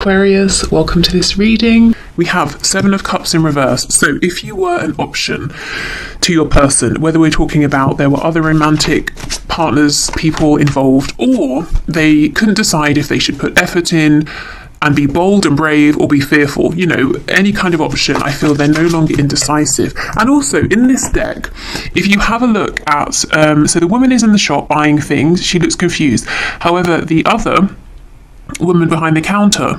Aquarius, welcome to this reading. We have Seven of Cups in reverse. So if you were an option to your person, whether we're talking about there were other romantic partners, people involved, or they couldn't decide if they should put effort in and be bold and brave or be fearful, you know, any kind of option, I feel they're no longer indecisive. And also in this deck, if you have a look at, so the woman is in the shop buying things, she looks confused. However, the other woman behind the counter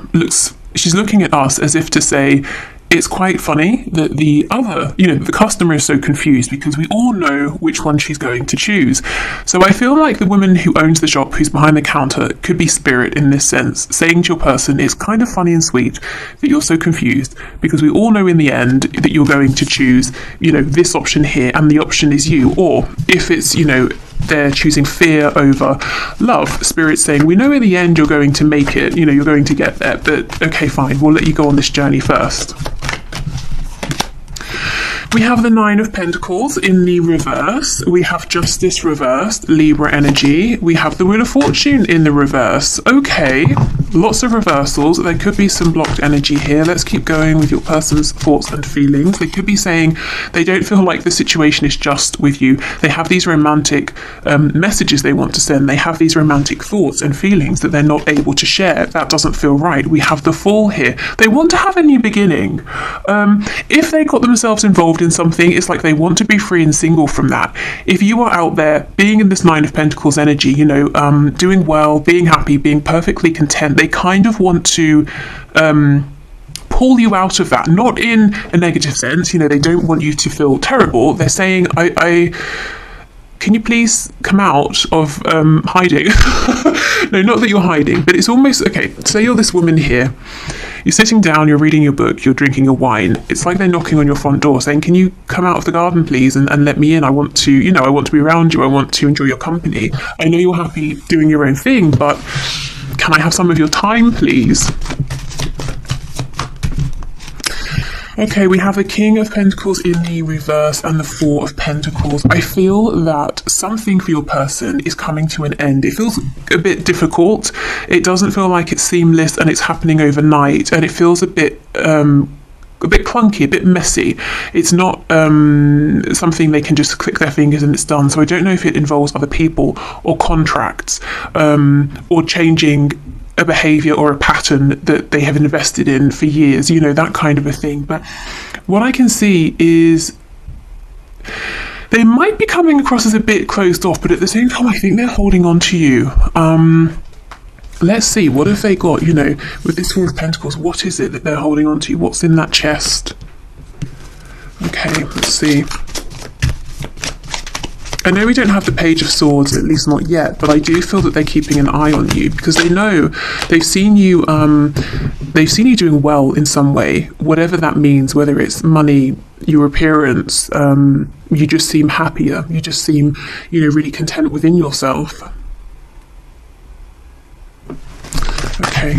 she's looking at us as if to say, it's quite funny that the other, the customer is so confused because we all know which one she's going to choose. So I feel like the woman who owns the shop, who's behind the counter, could be spirit in this sense, saying to your person, it's kind of funny and sweet that you're so confused because we all know in the end that you're going to choose, this option here and the option is you. Or if it's, they're choosing fear over love, spirit's saying, we know in the end you're going to make it, you're going to get there, but okay, fine, we'll let you go on this journey first. We have the Nine of Pentacles in the reverse. We have Justice reversed, Libra energy. We have the Wheel of Fortune in the reverse. Okay, lots of reversals. There could be some blocked energy here. Let's keep going with your person's thoughts and feelings. They could be saying they don't feel like the situation is just with you. They have these romantic messages they want to send. They have these romantic thoughts and feelings that they're not able to share. That doesn't feel right. We have the Fool here. They want to have a new beginning. If they got themselves involved in something, it's like they want to be free and single from that. If you are out there being in this Nine of Pentacles energy, doing well, being happy, being perfectly content, they kind of want to pull you out of that, not in a negative sense. They don't want you to feel terrible. They're saying, I can you please come out of hiding? No, not that you're hiding, but it's almost, okay, say you're this woman here, you're sitting down, you're reading your book, you're drinking your wine. It's like they're knocking on your front door saying, can you come out of the garden, please, and let me in? I want to, I want to be around you. I want to enjoy your company. I know you're happy doing your own thing, but can I have some of your time, please? Okay, we have the King of Pentacles in the reverse and the Four of Pentacles. I feel that something for your person is coming to an end. It feels a bit difficult. It doesn't feel like it's seamless and it's happening overnight, and it feels a bit clunky, a bit messy. It's not something they can just click their fingers and it's done. So I don't know if it involves other people or contracts or changing a behavior or a pattern that they have invested in for years, that kind of a thing. But what I can see is they might be coming across as a bit closed off, but at the same time, I think they're holding on to you. Let's see, what have they got, with this Four of Pentacles? What is it that they're holding on to? What's in that chest? Okay, let's see. I know we don't have the Page of Swords, at least not yet, but I do feel that they're keeping an eye on you because they know they've seen you doing well in some way, whatever that means, whether it's money, your appearance, you just seem happier, you just seem, really content within yourself. Okay.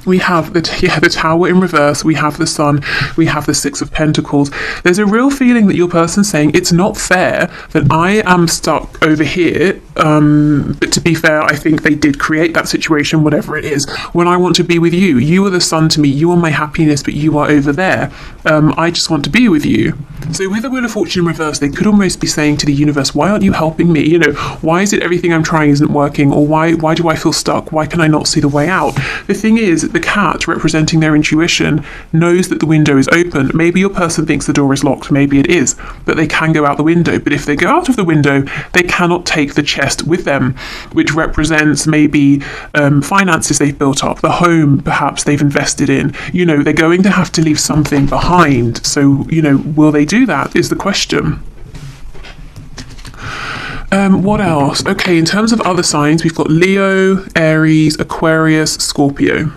We have the Tower in reverse, we have the Sun, we have the Six of Pentacles. There's a real feeling that your person's saying, it's not fair that I am stuck over here, but to be fair, I think they did create that situation, whatever it is, when I want to be with you. You are the sun to me, you are my happiness, but you are over there. I just want to be with you. So with the Wheel of Fortune in reverse, they could almost be saying to the universe, why aren't you helping me? Why is it everything I'm trying isn't working? Or why do I feel stuck? Why can I not see the way out? The thing is, the cat, representing their intuition, knows that the window is open. Maybe your person thinks the door is locked, maybe it is, but they can go out the window. But if they go out of the window, they cannot take the chest with them, which represents maybe finances they've built up, the home perhaps they've invested in. They're going to have to leave something behind. So, will they do that is the question. What else? Okay, in terms of other signs, we've got Leo, Aries, Aquarius, Scorpio.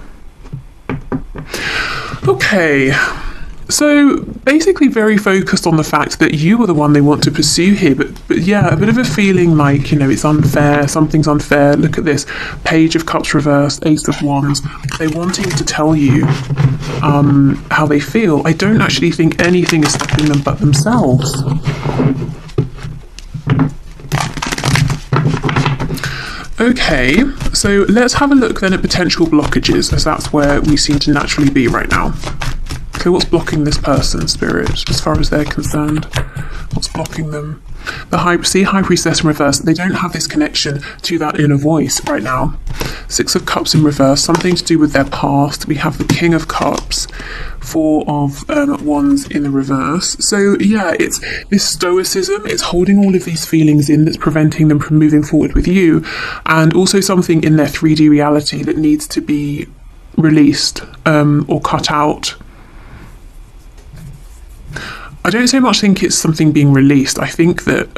Okay, so basically very focused on the fact that you are the one they want to pursue here, but yeah, a bit of a feeling like, it's unfair, something's unfair. Look at this, Page of Cups reversed, Ace of Wands. They're wanting to tell you how they feel. I don't actually think anything is stopping them but themselves. Okay, so let's have a look then at potential blockages, as that's where we seem to naturally be right now. So what's blocking this person, Spirit, as far as they're concerned? What's blocking them? The High Priestess in reverse, they don't have this connection to that inner voice right now. Six of Cups in reverse, something to do with their past. We have the King of Cups, Four of Wands in the reverse. So yeah, it's this stoicism, it's holding all of these feelings in that's preventing them from moving forward with you, and also something in their 3D reality that needs to be released or cut out. I don't so much think it's something being released. I think that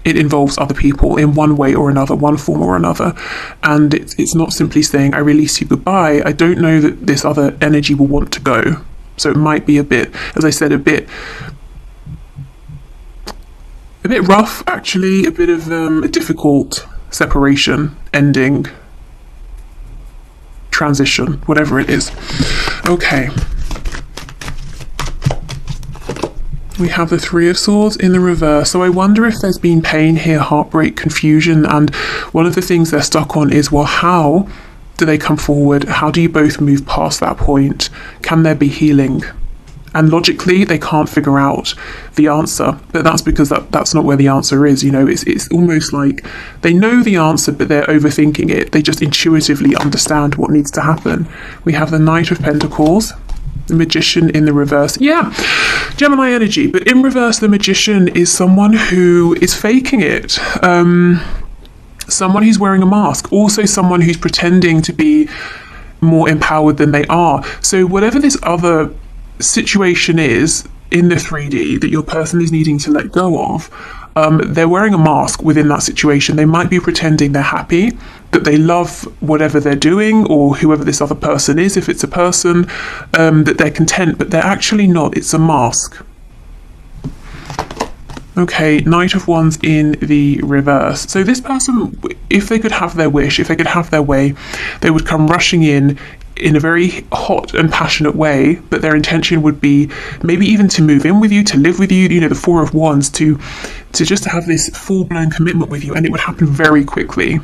it involves other people in one way or another, one form or another. And it's not simply saying, I release you, goodbye. I don't know that this other energy will want to go. So it might be a bit, as I said, a bit rough, actually, a bit of a difficult separation, ending, transition, whatever it is. Okay. We have the Three of Swords in the reverse. So I wonder if there's been pain here, heartbreak, confusion, and one of the things they're stuck on is, well, how do they come forward? How do you both move past that point? Can there be healing? And logically, they can't figure out the answer, but that's because that's not where the answer is. You know, it's almost like they know the answer, but they're overthinking it. They just intuitively understand what needs to happen. We have the Knight of Pentacles, the Magician in the reverse. Yeah, Gemini energy, but in reverse, the Magician is someone who is faking it. Someone who's wearing a mask, also someone who's pretending to be more empowered than they are. So whatever this other situation is in the 3D that your person is needing to let go of, they're wearing a mask within that situation. They might be pretending they're happy, that they love whatever they're doing, or whoever this other person is, if it's a person, that they're content, but they're actually not. It's a mask. Okay, Knight of Wands in the reverse. So this person, if they could have their wish, if they could have their way, they would come rushing in a very hot and passionate way, but their intention would be maybe even to move in with you, to live with you, you know, the Four of Wands, to just have this full-blown commitment with you, and it would happen very quickly.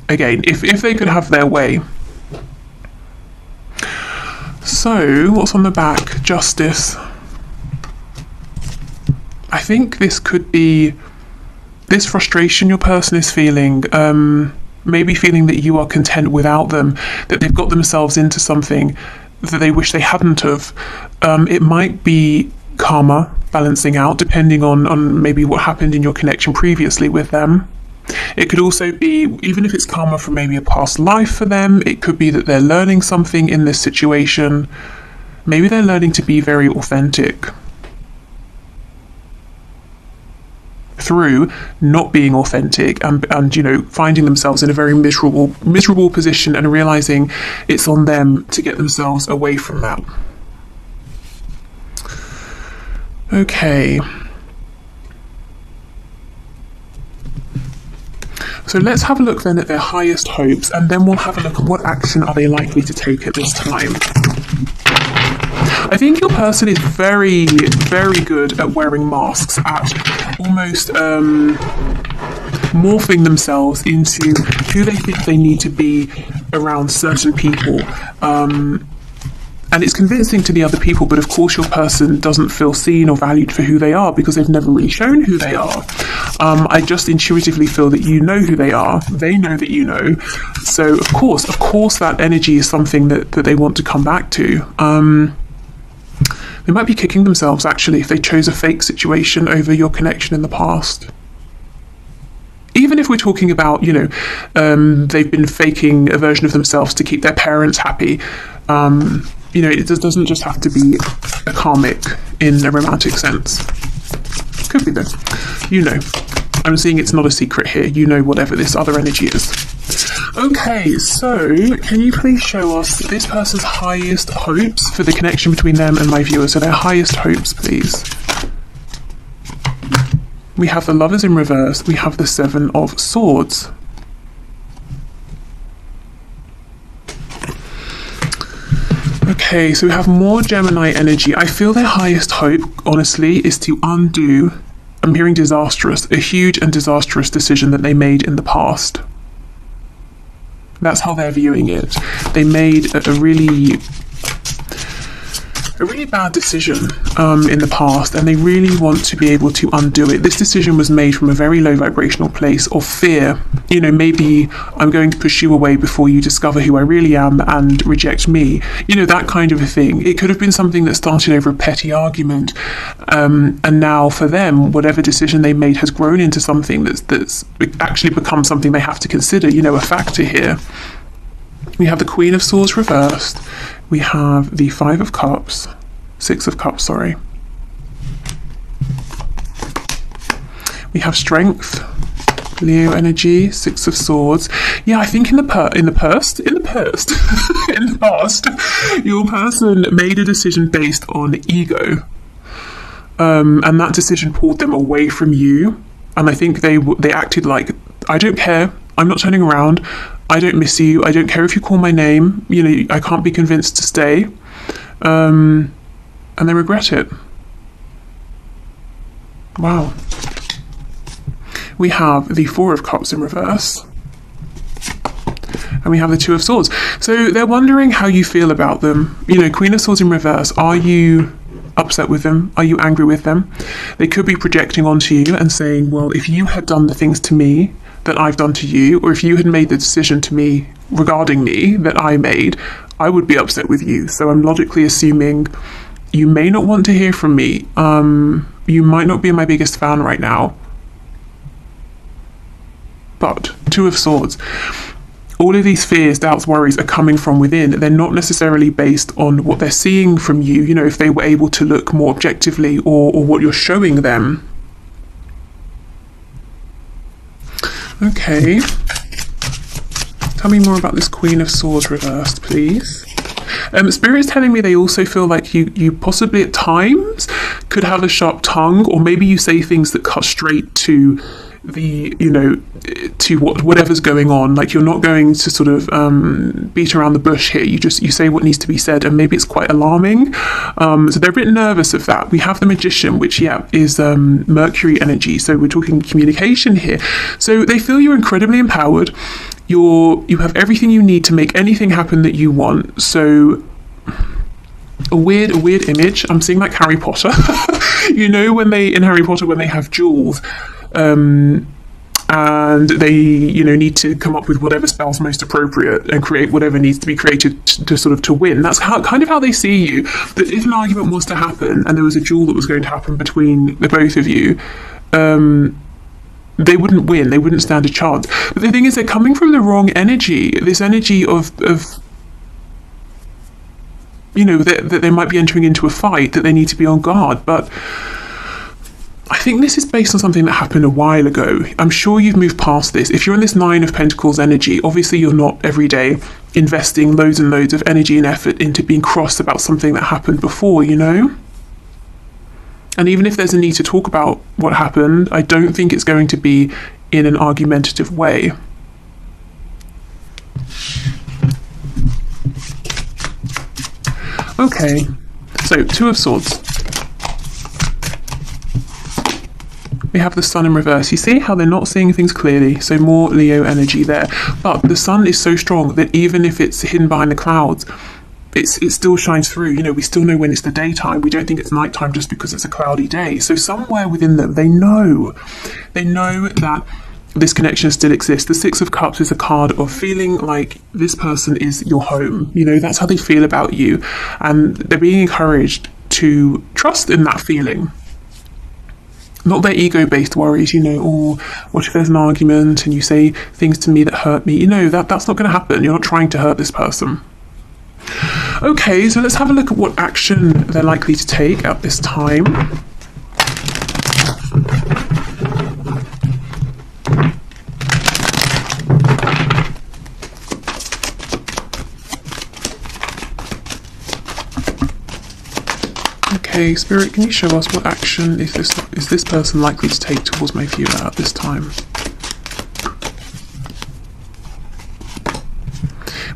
Again, if they could have their way. So, what's on the back? Justice. I think this could be this frustration your person is feeling, maybe feeling that you are content without them, that they've got themselves into something that they wish they hadn't have. It might be karma balancing out, depending on maybe what happened in your connection previously with them. It could also be, even if it's karma from maybe a past life for them, it could be that they're learning something in this situation. Maybe they're learning to be very authentic through not being authentic and you know, finding themselves in a very miserable position and realizing it's on them to get themselves away from that. Okay. So let's have a look then at their highest hopes, and then we'll have a look at what action are they likely to take at this time. I think your person is very, very good at wearing masks, at almost morphing themselves into who they think they need to be around certain people. And it's convincing to the other people, but of course your person doesn't feel seen or valued for who they are because they've never really shown who they are. I just intuitively feel that you know who they are. They know that you know. So of course that energy is something that they want to come back to. They might be kicking themselves, actually, if they chose a fake situation over your connection in the past. Even if we're talking about, you know, they've been faking a version of themselves to keep their parents happy. You know, it doesn't just have to be a karmic in a romantic sense. Could be though. You know. I'm seeing it's not a secret here. You know whatever this other energy is. Okay, so can you please show us this person's highest hopes for the connection between them and my viewers? So their highest hopes, please. We have the Lovers in reverse. We have the Seven of Swords. Okay, so we have more Gemini energy. I feel their highest hope, honestly, is to undo I'm hearing disastrous, a huge and disastrous decision that they made in the past. That's how they're viewing it. They made a really bad decision in the past, and they really want to be able to undo it. This decision was made from a very low vibrational place of fear. You know, maybe I'm going to push you away before you discover who I really am and reject me. You know, that kind of a thing. It could have been something that started over a petty argument, and now for them, whatever decision they made has grown into something that's actually become something they have to consider, you know, a factor here. We have the Queen of Swords reversed. We have the Five of Cups, Six of Cups, sorry. We have Strength, Leo energy, Six of Swords. Yeah, I think in the past, your person made a decision based on ego, and that decision pulled them away from you. And I think they acted like, I don't care. I'm not turning around. I don't miss you. I don't care if you call my name. You know, I can't be convinced to stay. And they regret it. Wow. We have the Four of Cups in reverse. And we have the Two of Swords. So they're wondering how you feel about them. You know, Queen of Swords in reverse. Are you upset with them? Are you angry with them? They could be projecting onto you and saying, well, if you had done the things to me that I've done to you, or if you had made the decision to me regarding me that I made, I would be upset with you. So I'm logically assuming you may not want to hear from me. You might not be my biggest fan right now. But Two of Swords. All of these fears, doubts, worries are coming from within. They're not necessarily based on what they're seeing from you, you know, if they were able to look more objectively, or what you're showing them. Okay. Tell me more about this Queen of Swords reversed, please. Spirit is telling me they also feel like you possibly at times could have a sharp tongue, or maybe you say things that cut straight to the, you know, to whatever's going on. Like, you're not going to sort of beat around the bush here. You say what needs to be said, and maybe it's quite alarming. So they're a bit nervous of that. We have the Magician, which is Mercury energy. So we're talking communication here. So they feel you're incredibly empowered. You have everything you need to make anything happen that you want. So a weird image. I'm seeing like Harry Potter. You know, in Harry Potter, when they have jewels, and they, you know, need to come up with whatever spell's most appropriate and create whatever needs to be created to win. That's kind of how they see you. That if an argument was to happen and there was a duel that was going to happen between the both of you, they wouldn't win. They wouldn't stand a chance. But the thing is, they're coming from the wrong energy. This energy of you know, that they might be entering into a fight, that they need to be on guard. But I think this is based on something that happened a while ago. I'm sure you've moved past this. If you're in this Nine of Pentacles energy, obviously you're not every day investing loads and loads of energy and effort into being cross about something that happened before, you know? And even if there's a need to talk about what happened, I don't think it's going to be in an argumentative way. Okay, so Two of Swords. We have the Sun in reverse. You see how they're not seeing things clearly, so more Leo energy there. But the Sun is so strong that even if it's hidden behind the clouds, it still shines through. You know, we still know when it's the daytime. We don't think it's nighttime just because it's a cloudy day. So somewhere within them, they know that this connection still exists. The Six of Cups is a card of feeling like this person is your home. You know, that's how they feel about you. And they're being encouraged to trust in that feeling. Not their ego-based worries, you know, or what if there's an argument and you say things to me that hurt me? You know, that's not going to happen. You're not trying to hurt this person. Okay, so let's have a look at what action they're likely to take at this time. Okay, Spirit, can you show us what action is this person likely to take towards my viewer at this time?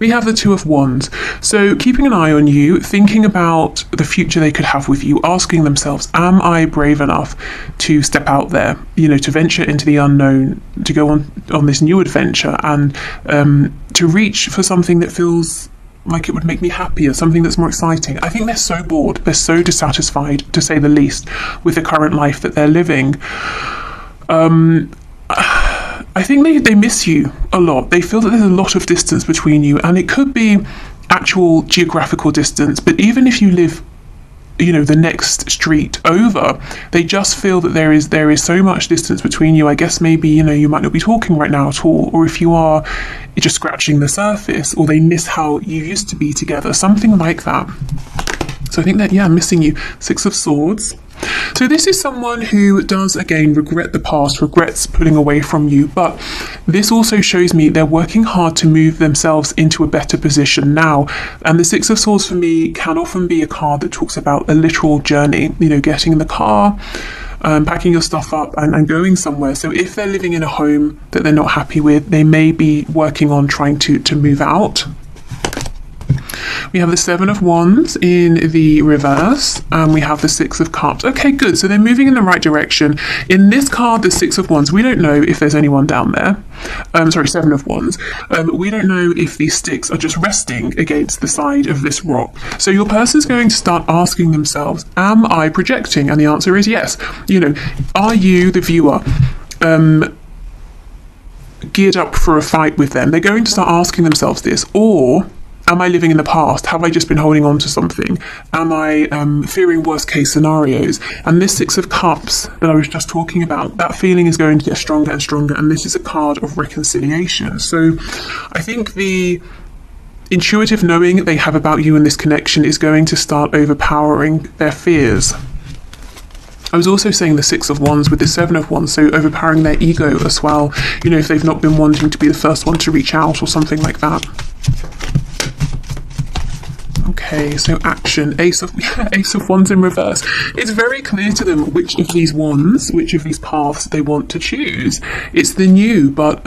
We have the Two of Wands. So keeping an eye on you, thinking about the future they could have with you, asking themselves, am I brave enough to step out there, you know, to venture into the unknown, to go on this new adventure, and to reach for something that feels like it would make me happier, something that's more exciting. I think they're so bored, they're so dissatisfied, to say the least, with the current life that they're living. I think they miss you a lot. They feel that there's a lot of distance between you, and it could be actual geographical distance, but even if you live, you know, the next street over, they just feel that there is so much distance between you. I guess maybe, you know, you might not be talking right now at all, or if you are, you're just scratching the surface, or they miss how you used to be together, something like that. So I think that, yeah, missing you. Six of Swords. So this is someone who does, again, regret the past, regrets pulling away from you, but this also shows me they're working hard to move themselves into a better position now. And the Six of Swords for me can often be a card that talks about a literal journey, you know, getting in the car, packing your stuff up and going somewhere. So if they're living in a home that they're not happy with, they may be working on trying to move out. We have the Seven of Wands in the reverse, and we have the Six of Cups. Okay, good. So they're moving in the right direction. In this card, the Six of Wands, we don't know if there's anyone down there. Sorry, Seven of Wands. We don't know if these sticks are just resting against the side of this rock. So your person's going to start asking themselves, am I projecting? And the answer is yes. You know, are you, the viewer, geared up for a fight with them? They're going to start asking themselves this. Or am I living in the past? Have I just been holding on to something? Am I fearing worst case scenarios? And this Six of Cups that I was just talking about, that feeling is going to get stronger and stronger, and this is a card of reconciliation. So I think the intuitive knowing they have about you in this connection is going to start overpowering their fears. I was also saying the Six of Wands with the Seven of Wands, so overpowering their ego as well, you know, if they've not been wanting to be the first one to reach out or something like that. Okay, so action. Ace of Wands in reverse. It's very clear to them which of these wands, which of these paths they want to choose. It's the new, but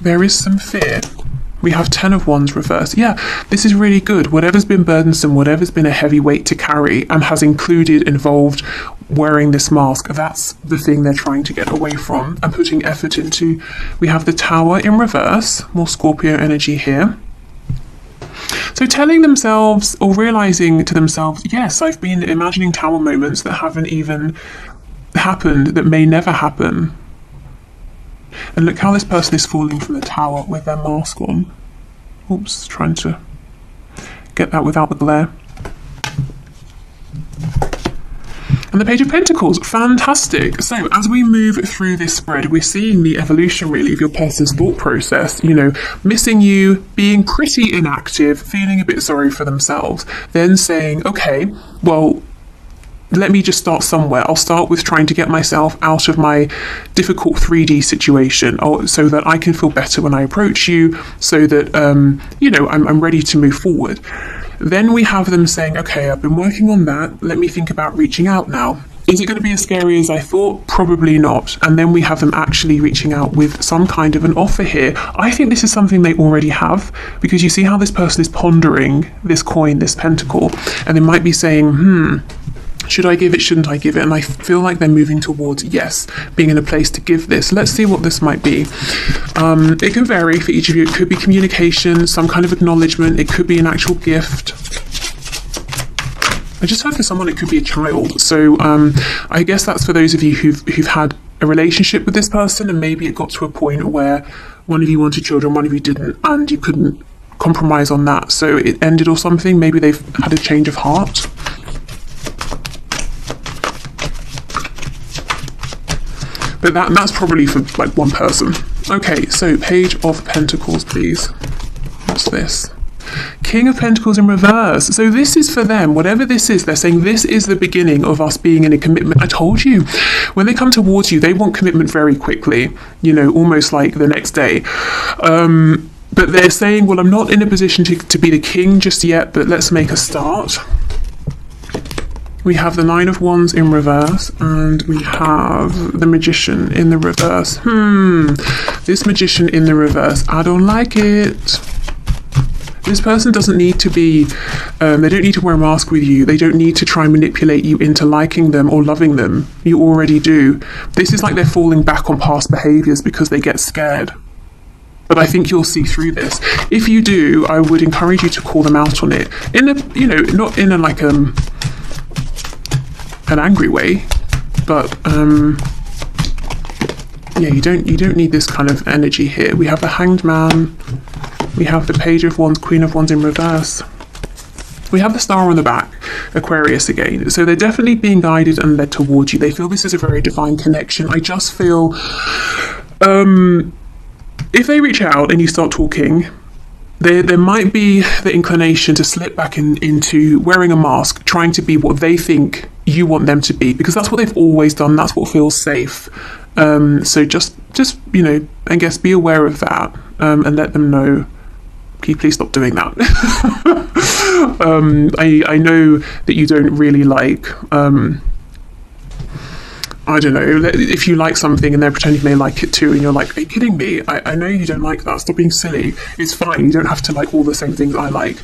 there is some fear. We have Ten of Wands reverse. Yeah, this is really good. Whatever's been burdensome, whatever's been a heavy weight to carry and has involved wearing this mask, that's the thing they're trying to get away from and putting effort into. We have the Tower in reverse, more Scorpio energy here. So telling themselves or realizing to themselves, yes, I've been imagining tower moments that haven't even happened, that may never happen. And look how this person is falling from the tower with their mask on. Oops, trying to get that without the glare. And the Page of Pentacles, fantastic. So as we move through this spread, we're seeing the evolution really of your person's thought process, you know, missing you, being pretty inactive, feeling a bit sorry for themselves, then saying, okay, well, let me just start somewhere. I'll start with trying to get myself out of my difficult 3D situation, so that I can feel better when I approach you, so that, you know, I'm ready to move forward. Then we have them saying, okay, I've been working on that. Let me think about reaching out now. Is it going to be as scary as I thought? Probably not. And then we have them actually reaching out with some kind of an offer here. I think this is something they already have, because you see how this person is pondering this coin, this pentacle, and they might be saying, should I give it? Shouldn't I give it? And I feel like they're moving towards, yes, being in a place to give this. Let's see what this might be. It can vary for each of you. It could be communication, some kind of acknowledgement. It could be an actual gift. I just heard for someone it could be a child. So I guess that's for those of you who've had a relationship with this person, and maybe it got to a point where one of you wanted children, one of you didn't, and you couldn't compromise on that. So it ended or something. Maybe they've had a change of heart. But that's probably for like one person. Okay, so Page of Pentacles, please. What's this? King of Pentacles in reverse. So this is for them. Whatever this is, they're saying this is the beginning of us being in a commitment. I told you. When they come towards you, they want commitment very quickly. You know, almost like the next day. But they're saying, well, I'm not in a position to be the king just yet, but let's make a start. We have the Nine of Wands in reverse, and we have the Magician in the reverse. This Magician in the reverse, I don't like it. This person doesn't need to be, they don't need to wear a mask with you. They don't need to try and manipulate you into liking them or loving them. You already do. This is like they're falling back on past behaviors because they get scared. But I think you'll see through this. If you do, I would encourage you to call them out on it. In a, you know, not in a like an angry way, but yeah, you don't need this kind of energy here. We have the Hanged Man, we have the Page of Wands, Queen of Wands in reverse. We have the Star on the back, Aquarius again. So they're definitely being guided and led towards you. They feel this is a very divine connection. I just feel if they reach out and you start talking, there might be the inclination to slip back into wearing a mask, trying to be what they think you want them to be, because that's what they've always done. That's what feels safe. So just you know, I guess be aware of that, and let them know, can you please stop doing that? I know that you don't really like, I don't know, if you like something and they're pretending they like it too, and you're like, are you kidding me? I know you don't like that. Stop being silly. It's fine. You don't have to like all the same things I like.